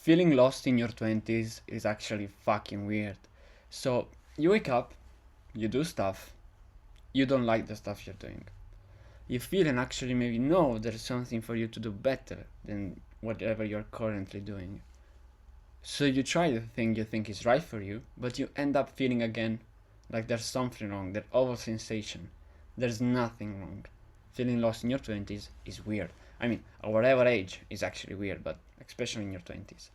Feeling lost in your 20s is actually fucking weird. So, you wake up, you do stuff, you don't like the stuff you're doing. You feel and actually maybe know there's something for you to do better than whatever you're currently doing. So you try the thing you think is right for you, but you end up feeling again like there's something wrong, that awful sensation. There's nothing wrong. Feeling lost in your 20s is weird. I mean, at whatever age is actually weird, but especially in your 20s.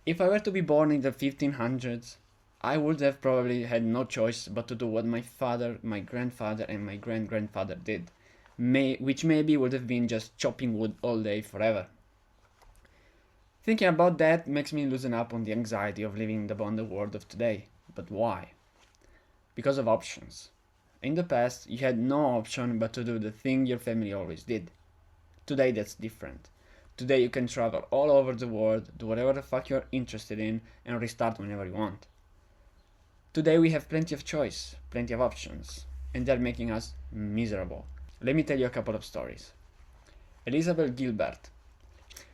If I were to be born in the 1500s, I would have probably had no choice but to do what my father, my grandfather, and my grand grandfather did, which maybe would have been just chopping wood all day forever. Thinking about that makes me loosen up on the anxiety of living in the bonded world of today. But why? Because of options. In the past, you had no option but to do the thing your family always did. Today, that's different. Today, you can travel all over the world, do whatever the fuck you're interested in, and restart whenever you want. Today, we have plenty of choice, plenty of options, and they're making us miserable. Let me tell you a couple of stories. Elizabeth Gilbert.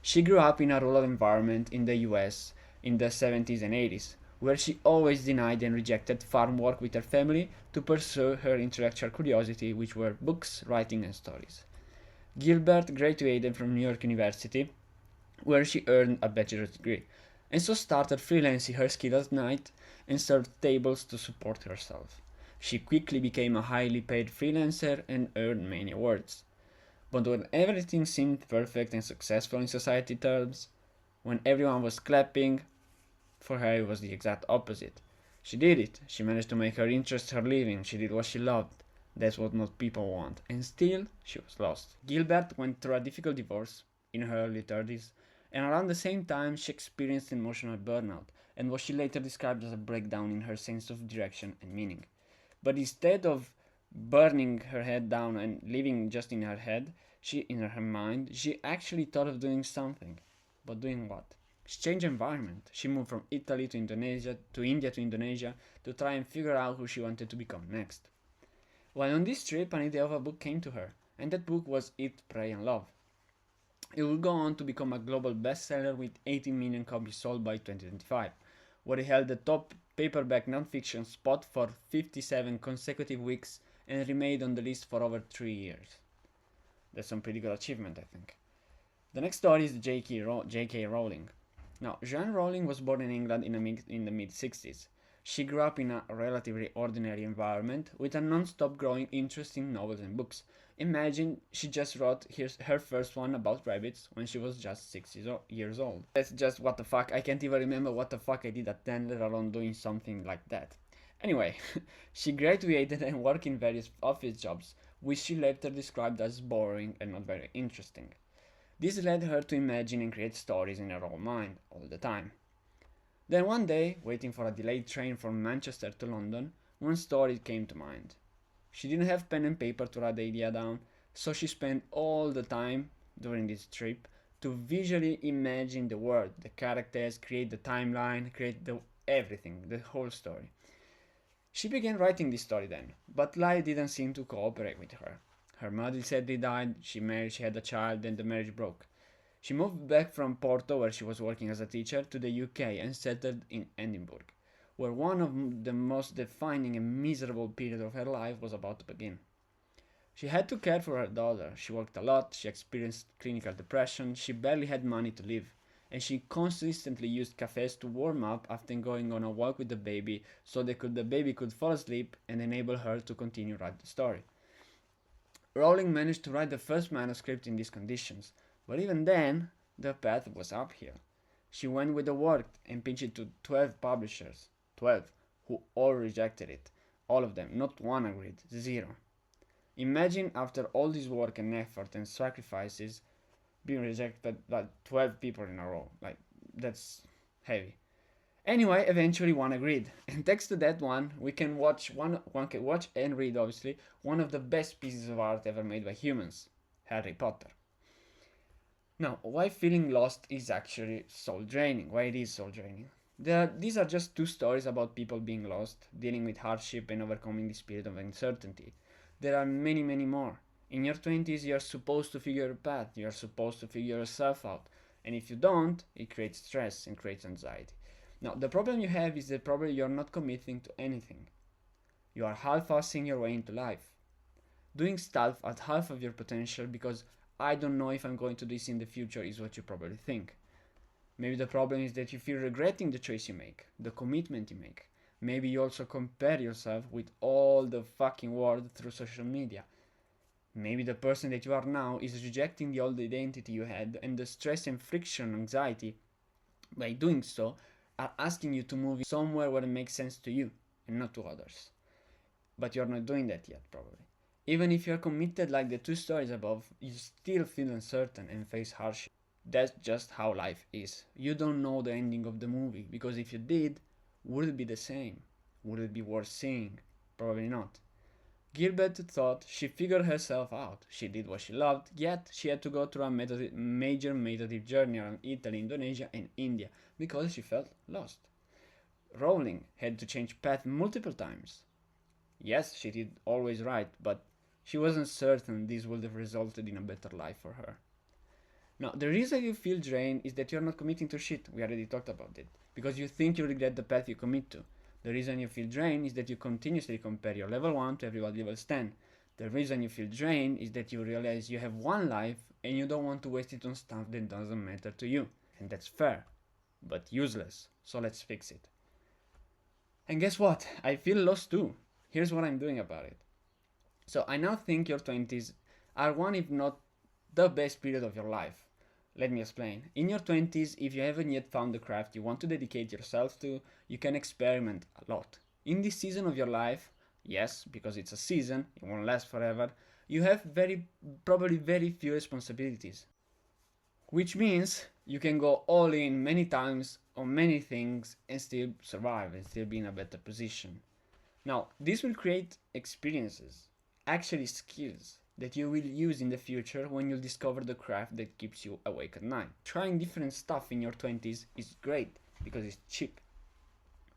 She grew up in a rural environment in the US in the 70s and 80s, where she always denied and rejected farm work with her family to pursue her intellectual curiosity, which were books, writing, and stories. Gilbert graduated from New York University, where she earned a bachelor's degree, and so started freelancing her skills at night and served tables to support herself. She quickly became a highly paid freelancer and earned many awards. But when everything seemed perfect and successful in society terms, when everyone was clapping, for her it was the exact opposite. She did it. She managed to make her interest her living. She did what she loved. That's what most people want. And still, she was lost. Gilbert went through a difficult divorce in her early 30s, and around the same time, she experienced emotional burnout and what she later described as a breakdown in her sense of direction and meaning. But instead of burning her head down and living just in her head, in her mind, she actually thought of doing something. But doing what? She changed environment. She moved from Italy to Indonesia to India to Indonesia to try and figure out who she wanted to become next. While on this trip, an idea of a book came to her, and that book was Eat, Pray and Love. It would go on to become a global bestseller with 18 million copies sold by 2025, where it held the top paperback nonfiction spot for 57 consecutive weeks and remained on the list for over 3 years. That's some pretty good achievement, I think. The next story is J.K. Rowling. Now, Joanne Rowling was born in England in the mid 60s. She grew up in a relatively ordinary environment with a non-stop growing interest in novels and books. Imagine she just wrote her first one about rabbits when she was just 6 years old. That's just what the fuck. I can't even remember what the fuck I did at 10, let alone doing something like that. Anyway, she graduated and worked in various office jobs, which she later described as boring and not very interesting. This led her to imagine and create stories in her own mind all the time. Then one day, waiting for a delayed train from Manchester to London, one story came to mind. She didn't have pen and paper to write the idea down, so she spent all the time during this trip to visually imagine the world, the characters, create the timeline, create everything, the whole story. She began writing this story then, but life didn't seem to cooperate with her. Her mother sadly died, she married, she had a child, and the marriage broke. She moved back from Porto, where she was working as a teacher, to the UK and settled in Edinburgh, where one of the most defining and miserable periods of her life was about to begin. She had to care for her daughter, she worked a lot, she experienced clinical depression, she barely had money to live, and she consistently used cafes to warm up after going on a walk with the baby so the baby could fall asleep and enable her to continue write the story. Rowling managed to write the first manuscript in these conditions, but even then, the path was uphill. She went with the work and pitched it to 12 publishers, 12, who all rejected it. All of them, not one agreed, zero. Imagine after all this work and effort and sacrifices being rejected by 12 people in a row. Like, that's heavy. Anyway, eventually one agreed, and thanks to that one, one can watch and read obviously one of the best pieces of art ever made by humans, Harry Potter. Now, why feeling lost is actually soul draining? Why it is soul draining? These are just two stories about people being lost, dealing with hardship, and overcoming the spirit of uncertainty. There are many, many more. In your 20s, you're supposed to figure a path, you're supposed to figure yourself out. And if you don't, it creates stress and creates anxiety. Now, the problem you have is that probably you're not committing to anything. You are half-assing your way into life, doing stuff at half of your potential because I don't know if I'm going to do this in the future is what you probably think. Maybe the problem is that you feel regretting the choice you make, the commitment you make. Maybe you also compare yourself with all the fucking world through social media. Maybe the person that you are now is rejecting the old identity you had, and the stress and friction, anxiety, by doing so, are asking you to move somewhere where it makes sense to you and not to others. But you're not doing that yet, probably. Even if you're committed like the two stories above, you still feel uncertain and face hardship. That's just how life is. You don't know the ending of the movie, because if you did, would it be the same? Would it be worth seeing? Probably not. Gilbert thought she figured herself out. She did what she loved, yet she had to go through a major meditative journey around Italy, Indonesia, and India because she felt lost. Rowling had to change path multiple times. Yes, she did always right, but she wasn't certain this would have resulted in a better life for her. Now, the reason you feel drained is that you're not committing to shit. We already talked about it. Because you think you regret the path you commit to. The reason you feel drained is that you continuously compare your level 1 to everybody level 10. The reason you feel drained is that you realize you have one life and you don't want to waste it on stuff that doesn't matter to you. And that's fair, but useless. So let's fix it. And guess what? I feel lost too. Here's what I'm doing about it. So I now think your 20s are one if not the best period of your life. Let me explain. In your 20s, if you haven't yet found the craft you want to dedicate yourself to, you can experiment a lot. In this season of your life, yes, because it's a season, it won't last forever, you have probably very few responsibilities. Which means you can go all in many times on many things and still survive and still be in a better position. Now, this will create experiences, actually skills, that you will use in the future when you discover the craft that keeps you awake at night. Trying different stuff in your 20s is great because it's cheap.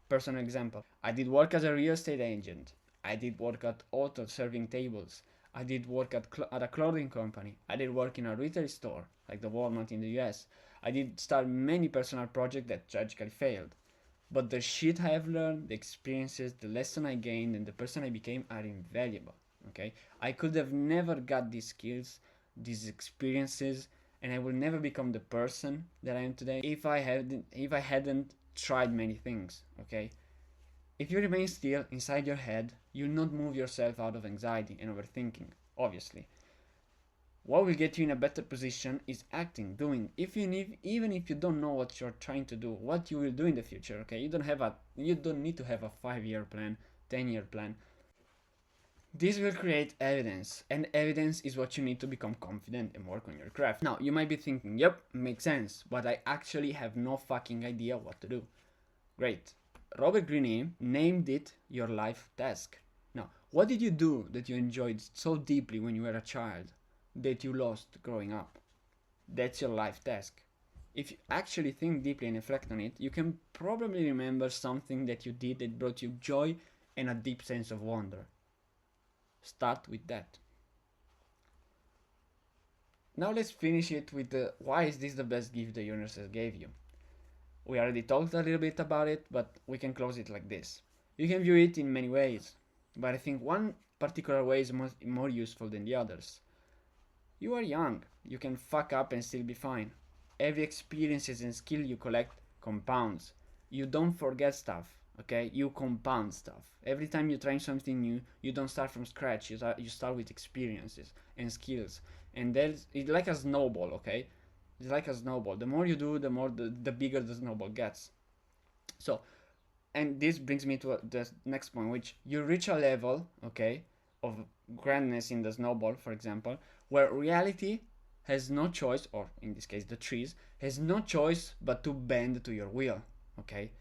Personal example, I did work as a real estate agent. I did work at auto serving tables. I did work at a clothing company. I did work in a retail store, like the Walmart in the US. I did start many personal projects that tragically failed. But the shit I have learned, the experiences, the lesson I gained, and the person I became are invaluable. Okay, I could have never got these skills, these experiences, and I will never become the person that I am today if I hadn't tried many things. Okay, if you remain still inside your head, you'll not move yourself out of anxiety and overthinking. Obviously, what will get you in a better position is acting, doing. Even if you don't know what you're trying to do, what you will do in the future. Okay, you don't need to have a 5-year plan, 10-year plan. This will create evidence, and evidence is what you need to become confident and work on your craft. Now, you might be thinking, yep, makes sense, but I actually have no fucking idea what to do. Great. Robert Greene named it your life task. Now, what did you do that you enjoyed so deeply when you were a child that you lost growing up? That's your life task. If you actually think deeply and reflect on it, you can probably remember something that you did that brought you joy and a deep sense of wonder. Start with that. Now let's finish it with the why is this the best gift the universe has gave you? We already talked a little bit about it, but we can close it like this. You can view it in many ways, but I think one particular way is more useful than the others. You are young, you can fuck up and still be fine. Every experiences and skill you collect compounds. You don't forget stuff, okay? You compound stuff. Every time you try something new, you don't start from scratch. You start with experiences and skills. And it's like a snowball, okay? It's like a snowball. The more you do, the more the bigger the snowball gets. So, and this brings me to the next point, which you reach a level, okay, of grandness in the snowball, for example, where reality has no choice, or in this case the trees, has no choice but to bend to your will, okay?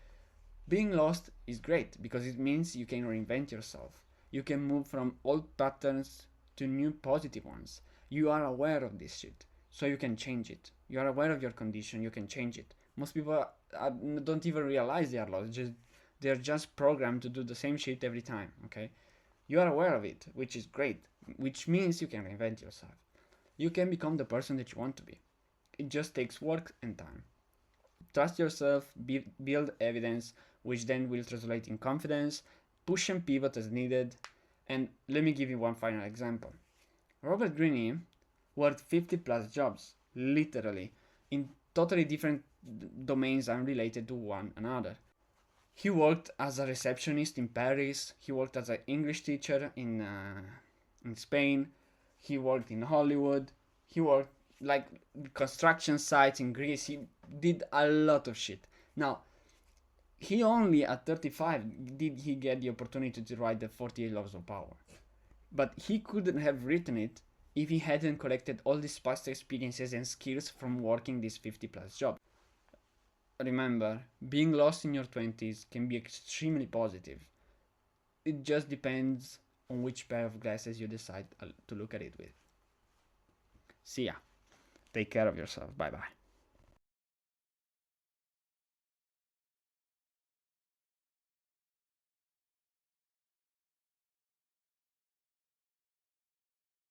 Being lost is great because it means you can reinvent yourself. You can move from old patterns to new positive ones. You are aware of this shit, so you can change it. You are aware of your condition, you can change it. Most people don't even realize they are lost. They're just programmed to do the same shit every time, okay? You are aware of it, which is great, which means you can reinvent yourself. You can become the person that you want to be. It just takes work and time. Trust yourself, build evidence, which then will translate in confidence, push and pivot as needed. And let me give you one final example. Robert Greene worked 50 plus jobs, literally, in totally different domains unrelated to one another. He worked as a receptionist in Paris, he worked as an English teacher in Spain, he worked in Hollywood, he worked like construction sites in Greece, he did a lot of shit. Now, he only at 35 did he get the opportunity to write the 48 Laws of Power. But he couldn't have written it if he hadn't collected all these past experiences and skills from working these 50 plus jobs. Remember, being lost in your 20s can be extremely positive. It just depends on which pair of glasses you decide to look at it with. See ya. Take care of yourself. Bye bye.